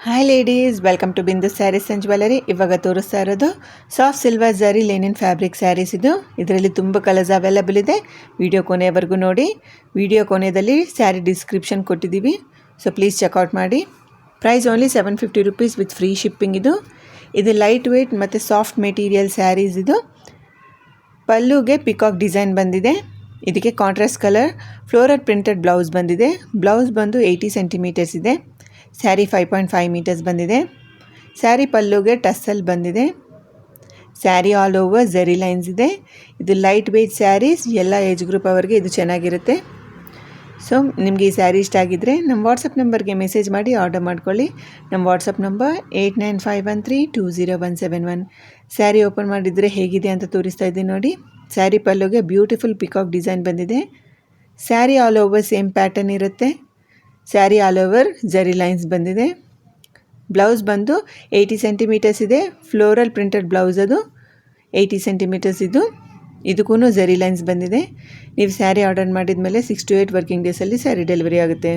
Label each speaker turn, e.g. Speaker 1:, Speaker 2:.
Speaker 1: Hi ladies, welcome to ಬಿಂದು saris and jewellery. ಇವಾಗ ತೋರಿಸ್ತಾ ಇರೋದು ಸಾಫ್ಟ್ ಸಿಲ್ವರ್ ಝರಿ ಲೆನಿನ್ ಫ್ಯಾಬ್ರಿಕ್ ಸ್ಯಾರೀಸ್. ಇದರಲ್ಲಿ ತುಂಬ ಕಲರ್ಸ್ ಅವೈಲಬಲ್ ಇದೆ. ವಿಡಿಯೋ ಕೊನೆಯವರೆಗೂ ನೋಡಿ. ವಿಡಿಯೋ ಕೊನೆಯಲ್ಲಿ ಸ್ಯಾರಿ ಡಿಸ್ಕ್ರಿಪ್ಷನ್ ಕೊಟ್ಟಿದ್ದೀವಿ, ಸೊ ಪ್ಲೀಸ್ ಚೆಕ್ಔಟ್ ಮಾಡಿ. Price only 750 rupees with free shipping. ಇದು ಲೈಟ್ ವೇಟ್ ಮತ್ತು ಸಾಫ್ಟ್ ಮೆಟೀರಿಯಲ್ ಸ್ಯಾರೀಸ್. ಪಲ್ಲುಗೆ ಪಿಕಾಕ್ ಡಿಸೈನ್ ಬಂದಿದೆ. ಇದಕ್ಕೆ contrast colour floral printed blouse ಬಂದಿದೆ. ಬ್ಲೌಸ್ ಬಂದು 80 ಸೆಂಟಿಮೀಟರ್ಸ್ ಇದೆ. ಸ್ಯಾರಿ 5.5 ಮೀಟರ್ಸ್ ಬಂದಿದೆ. ಸ್ಯಾರಿ ಪಲ್ಲುಗೆ ಟಸ್ಸಲ್ ಬಂದಿದೆ. ಸ್ಯಾರಿ ಆಲ್ ಓವರ್ ಝರಿ ಲೈನ್ಸ್ ಇದೆ. ಇದು ಲೈಟ್ ವೇಟ್ ಸ್ಯಾರೀಸ್, ಎಲ್ಲ ಏಜ್ ಗ್ರೂಪ್ ಅವರಿಗೆ ಇದು ಚೆನ್ನಾಗಿರುತ್ತೆ. ಸೊ ನಿಮಗೆ ಈ ಸ್ಯಾರಿ ಇಷ್ಟ ಆಗಿದ್ದರೆ ನಮ್ಮ ವಾಟ್ಸಪ್ ನಂಬರ್ಗೆ ಮೆಸೇಜ್ ಮಾಡಿ ಆರ್ಡರ್ ಮಾಡ್ಕೊಳ್ಳಿ. ನಮ್ಮ ವಾಟ್ಸಪ್ ನಂಬರ್ 8951320171. ಸ್ಯಾರಿ ಓಪನ್ ಮಾಡಿದರೆ ಹೇಗಿದೆ ಅಂತ ತೋರಿಸ್ತಾ ಇದ್ದೀನಿ ನೋಡಿ. ಸ್ಯಾರಿ ಪಲ್ಲುಗೆ ಬ್ಯೂಟಿಫುಲ್ ಪಿಕಾಕ್ ಡಿಸೈನ್ ಬಂದಿದೆ. Sari all over same pattern ಇರುತ್ತೆ. ಸ್ಯಾರಿ ಆಲ್ ಓವರ್ ಝರಿ ಲೈನ್ಸ್ ಬಂದಿದೆ. ಬ್ಲೌಸ್ ಬಂದು 80 ಸೆಂಟಿಮೀಟರ್ಸ್ ಇದೆ. ಫ್ಲೋರಲ್ ಪ್ರಿಂಟೆಡ್ ಬ್ಲೌಸ್, ಅದು 80 ಸೆಂಟಿಮೀಟರ್ಸ್. ಇದಕ್ಕೂ ಝರಿ ಲೈನ್ಸ್ ಬಂದಿದೆ. ನೀವು ಸ್ಯಾರಿ ಆರ್ಡರ್ ಮಾಡಿದ ಮೇಲೆ 6 to 8 ವರ್ಕಿಂಗ್ ಡೇಸಲ್ಲಿ ಸ್ಯಾರಿ ಡೆಲಿವರಿ ಆಗುತ್ತೆ.